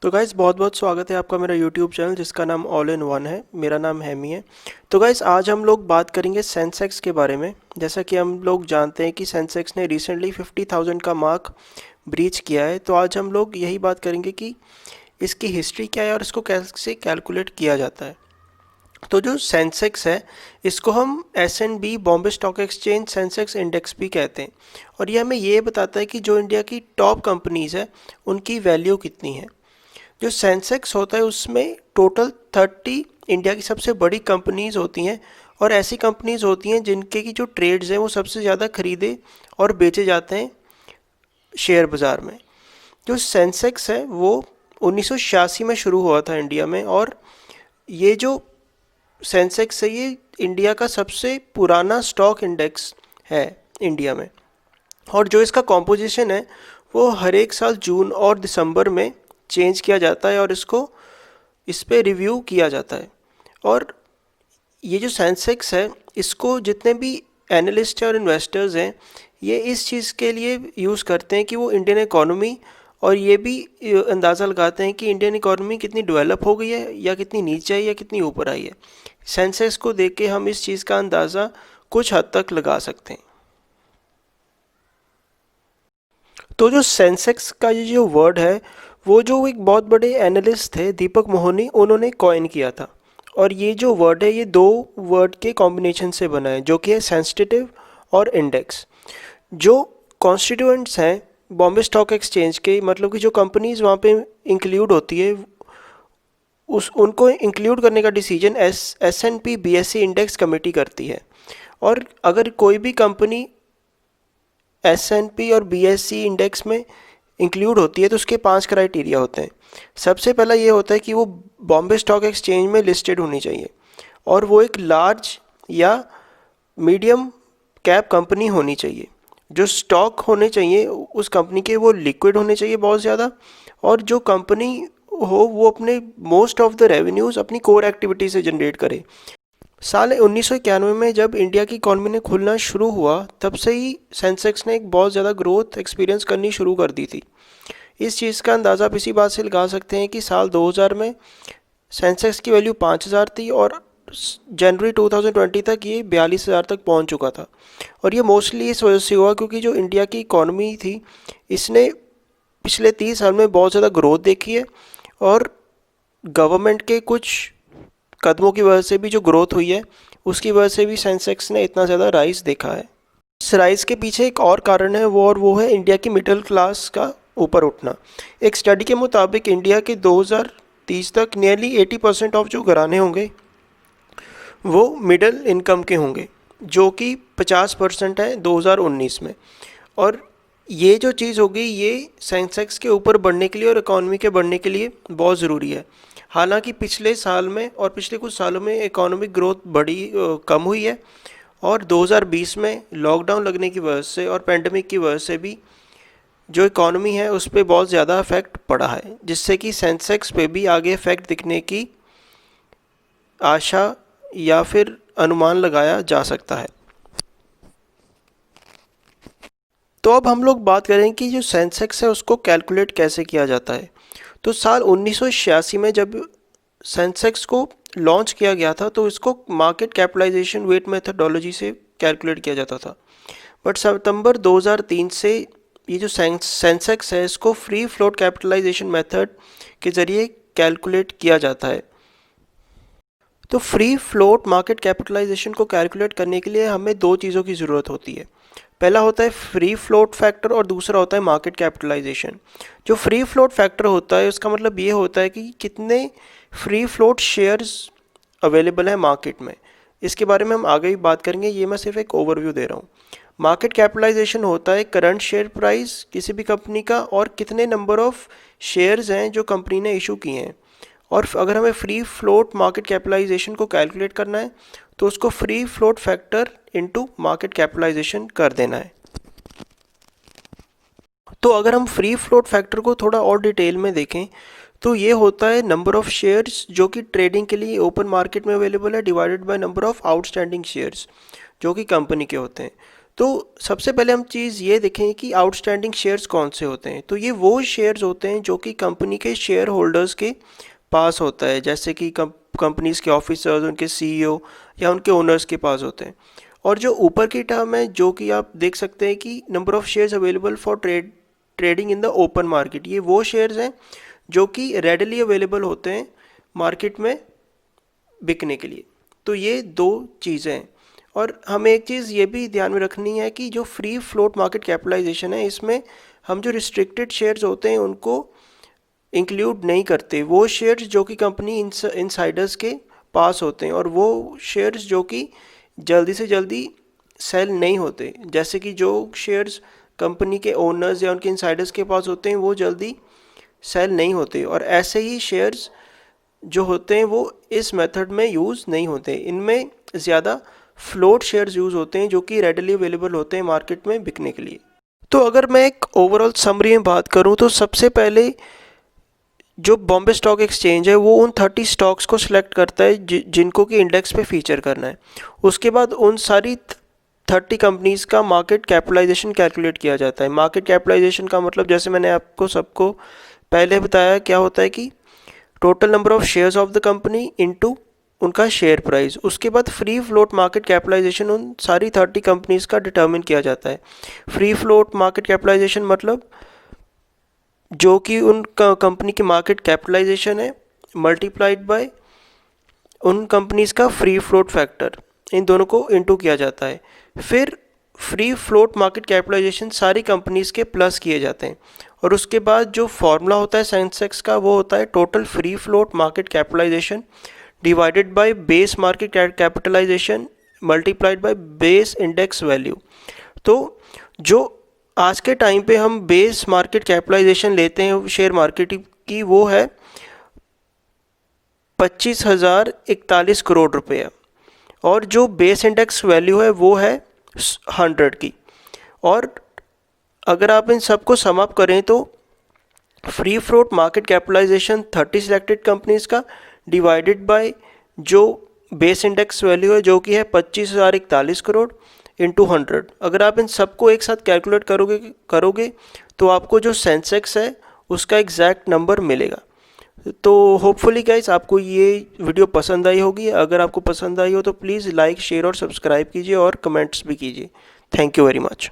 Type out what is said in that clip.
तो गाइस बहुत बहुत स्वागत है आपका मेरा यूट्यूब चैनल जिसका नाम ऑल इन वन है। मेरा नाम हैमी है। तो गाइस आज हम लोग बात करेंगे सेंसेक्स के बारे में। जैसा कि हम लोग जानते हैं कि सेंसेक्स ने रिसेंटली 50,000 का मार्क ब्रीच किया है। तो आज हम लोग यही बात करेंगे कि इसकी हिस्ट्री क्या है और इसको कैसे कैलकुलेट किया जाता है। तो जो सेंसेक्स है इसको हम S&P Bombay stock exchange Sensex index भी कहते हैं। और ये हमें ये बताता है कि जो इंडिया की टॉप कंपनीज़ है उनकी वैल्यू कितनी है। जो सेंसेक्स होता है उसमें टोटल 30 इंडिया की सबसे बड़ी कंपनीज़ होती हैं और ऐसी कंपनीज़ होती हैं जिनके की जो ट्रेड्स हैं वो सबसे ज़्यादा खरीदे और बेचे जाते हैं शेयर बाज़ार में। जो सेंसेक्स है वो 1986 में शुरू हुआ था इंडिया में। और ये जो सेंसेक्स है ये इंडिया का सबसे पुराना स्टॉक इंडेक्स है इंडिया में। और जो इसका कॉम्पोजिशन है वो हर एक साल जून और दिसंबर में चेंज किया जाता है और इस पे रिव्यू किया जाता है। और ये जो सेंसेक्स है इसको जितने भी एनालिस्ट और इन्वेस्टर्स हैं ये इस चीज़ के लिए यूज़ करते हैं कि वो इंडियन इकोनॉमी और ये भी अंदाज़ा लगाते हैं कि इंडियन इकोनॉमी कितनी डेवलप हो गई है या कितनी नीचे है या कितनी ऊपर आई है। सेंसेक्स को देख के हम इस चीज़ का अंदाज़ा कुछ हद तक लगा सकते हैं। तो जो सेंसेक्स का ये जो वर्ड है वो जो एक बहुत बड़े एनालिस्ट थे दीपक मोहनी उन्होंने कॉइन किया था। और ये जो वर्ड है ये दो वर्ड के कॉम्बिनेशन से बना है जो कि है सेंसिटिव और इंडेक्स। जो कॉन्स्टिट्यूएंट्स हैं बॉम्बे स्टॉक एक्सचेंज के मतलब कि जो कंपनीज वहाँ पे इंक्लूड होती है उनको इंक्लूड करने का decision S&P BSE index committee करती है। और अगर कोई भी कंपनी S&P और BSE इंडेक्स में इंक्लूड होती है तो उसके 5 क्राइटेरिया होते हैं। सबसे पहला ये होता है कि वो बॉम्बे स्टॉक एक्सचेंज में लिस्टेड होनी चाहिए और वो एक लार्ज या मीडियम कैप कंपनी होनी चाहिए। जो स्टॉक होने चाहिए उस कंपनी के वो लिक्विड होने चाहिए बहुत ज़्यादा। और जो कंपनी हो वो अपने मोस्ट ऑफ द रेवेन्यूज़ अपनी कोर एक्टिविटी से जनरेट करे। साल 1991 में जब इंडिया की इकॉनमी ने खुलना शुरू हुआ तब से ही सेंसेक्स ने एक बहुत ज़्यादा ग्रोथ एक्सपीरियंस करनी शुरू कर दी थी। इस चीज़ का अंदाज़ा आप इसी बात से लगा सकते हैं कि साल 2000 में सेंसेक्स की वैल्यू 5000 थी और जनवरी 2020 तक ये 42,000 तक पहुंच चुका था। और ये मोस्टली इस वजह से हुआ क्योंकि जो इंडिया की इकॉनमी थी इसने पिछले 30 साल में बहुत ज़्यादा ग्रोथ देखी है और गवर्नमेंट के कुछ कदमों की वजह से भी जो ग्रोथ हुई है उसकी वजह से भी सेंसेक्स ने इतना ज़्यादा राइज देखा है। इस राइज के पीछे एक और कारण है वो है इंडिया की मिडिल क्लास का ऊपर उठना। एक स्टडी के मुताबिक इंडिया के 2030 तक नियरली 80% ऑफ जो घराने होंगे वो मिडिल इनकम के होंगे जो कि 50% है 2019 में। और ये जो चीज़ होगी ये सेंसेक्स के ऊपर बढ़ने के लिए और इकॉनमी के बढ़ने के लिए बहुत ज़रूरी है। हालांकि पिछले साल में और पिछले कुछ सालों में इकोनॉमिक ग्रोथ कम हुई है और 2020 में लॉकडाउन लगने की वजह से और पेंडेमिक की वजह से भी जो इकोनॉमी है उस पर बहुत ज़्यादा इफेक्ट पड़ा है जिससे कि सेंसेक्स पे भी आगे इफेक्ट दिखने की आशा या फिर अनुमान लगाया जा सकता है। तो अब हम लोग बात करें कि जो सेंसेक्स है उसको कैलकुलेट कैसे किया जाता है। तो साल 1986 में जब सेंसेक्स को लॉन्च किया गया था तो इसको मार्केट कैपिटलाइजेशन वेट मेथडोलॉजी से कैलकुलेट किया जाता था। बट सितंबर 2003 से ये जो सेंसेक्स है इसको फ्री फ्लोट कैपिटलाइजेशन मेथड के ज़रिए कैलकुलेट किया जाता है। तो फ्री फ्लोट मार्केट कैपिटलाइजेशन को कैलकुलेट करने के लिए हमें दो चीज़ों की ज़रूरत होती है। पहला होता है फ्री फ्लोट फैक्टर और दूसरा होता है मार्केट कैपिटलाइजेशन। जो फ्री फ्लोट फैक्टर होता है उसका मतलब ये होता है कि कितने फ्री फ्लोट शेयर्स अवेलेबल हैं मार्केट में। इसके बारे में हम आगे भी बात करेंगे, ये मैं सिर्फ एक ओवरव्यू दे रहा हूँ। मार्केट कैपिटलाइजेशन होता है करंट शेयर प्राइस किसी भी कंपनी का और कितने नंबर ऑफ शेयर्स हैं जो कंपनी ने इशू किए हैं। और अगर हमें फ्री फ्लोट मार्केट कैपिटलाइजेशन को कैलकुलेट करना है तो उसको free float factor into market capitalisation कर देना है। तो अगर हम फ्री फ्लोट फैक्टर को थोड़ा और डिटेल में देखें तो ये होता है नंबर ऑफ शेयर्स जो कि ट्रेडिंग के लिए ओपन मार्केट में अवेलेबल है divided by number of outstanding shares जो कि कंपनी के होते हैं। तो सबसे पहले हम चीज़ ये देखें कि आउटस्टैंडिंग शेयर्स कौन से होते हैं। तो ये वो शेयर्स होते हैं जो कि कंपनी के शेयर होल्डर्स के पास होता है, जैसे कि कंपनीज के ऑफिसर्स, उनके सीईओ या उनके ओनर्स के पास होते हैं। और जो ऊपर की टर्म है, जो कि आप देख सकते हैं कि number of shares available for trading in the open market, ये वो शेयर्स हैं जो कि रेडली अवेलेबल होते हैं मार्केट में बिकने के लिए। तो ये दो चीज़ें हैं। और हमें एक चीज़ ये भी ध्यान में रखनी है कि जो फ्री फ्लोट मार्केट कैपिटलाइजेशन है, इसमें हम जो रिस्ट्रिक्टेड शेयर्स होते हैं उनको इंक्लूड नहीं करते। वो शेयर्स जो कि कंपनी इनसाइडर्स के पास होते हैं और वो शेयर्स जो कि जल्दी से जल्दी सेल नहीं होते, जैसे कि जो शेयर्स कंपनी के ओनर्स या उनके इनसाइडर्स के पास होते हैं वो जल्दी सेल नहीं होते। और ऐसे ही शेयर्स जो होते हैं वो इस मेथड में यूज़ नहीं होते। इनमें ज़्यादा फ्लोट शेयर्स यूज़ होते हैं जो कि रेडली अवेलेबल होते हैं मार्केट में बिकने के लिए। तो अगर मैं एक ओवरऑल समरी में बात करूं तो सबसे पहले जो बॉम्बे स्टॉक एक्सचेंज है वो उन 30 स्टॉक्स को सिलेक्ट करता है जिनको कि इंडेक्स पे फीचर करना है। उसके बाद उन सारी 30 कंपनीज़ का मार्केट कैपिटलाइजेशन कैलकुलेट किया जाता है। मार्केट कैपिटलाइजेशन का मतलब, जैसे मैंने आपको सबको पहले बताया, क्या होता है कि total number of shares of the company into उनका शेयर प्राइस। उसके बाद फ्री फ्लोट मार्केट कैपिटलाइजेशन उन सारी 30 कंपनीज़ का डिटर्मिन किया जाता है। फ्री फ्लोट मार्केट कैपिटलाइजेशन मतलब जो कि उन कंपनी की मार्केट कैपिटलाइजेशन है मल्टीप्लाइड बाय उन कंपनीज़ का फ्री फ्लोट फैक्टर, इन दोनों को इनटू किया जाता है। फिर फ्री फ्लोट मार्केट कैपिटलाइजेशन सारी कंपनीज़ के प्लस किए जाते हैं। और उसके बाद जो फॉर्मूला होता है सेंसेक्स का, वो होता है total free float market capitalisation divided by base market capitalisation multiplied by base index value. तो जो आज के टाइम पे हम बेस मार्केट कैपिटलाइजेशन लेते हैं शेयर मार्केट की, वो है 25,041 करोड़ रुपये। और जो बेस इंडेक्स वैल्यू है वो है 100 की। और अगर आप इन सबको सम अप करें तो free float market capitalisation 30 selected companies का डिवाइडेड बाय जो बेस इंडेक्स वैल्यू है जो कि है 25,041 करोड़ इंटू 100। अगर आप इन सबको एक साथ कैलकुलेट करोगे तो आपको जो सेंसेक्स है उसका एग्जैक्ट नंबर मिलेगा। तो होपफुली गाइस आपको ये वीडियो पसंद आई होगी। अगर आपको पसंद आई हो तो प्लीज़ लाइक, शेयर और सब्सक्राइब कीजिए और कमेंट्स भी कीजिए। Thank you very much.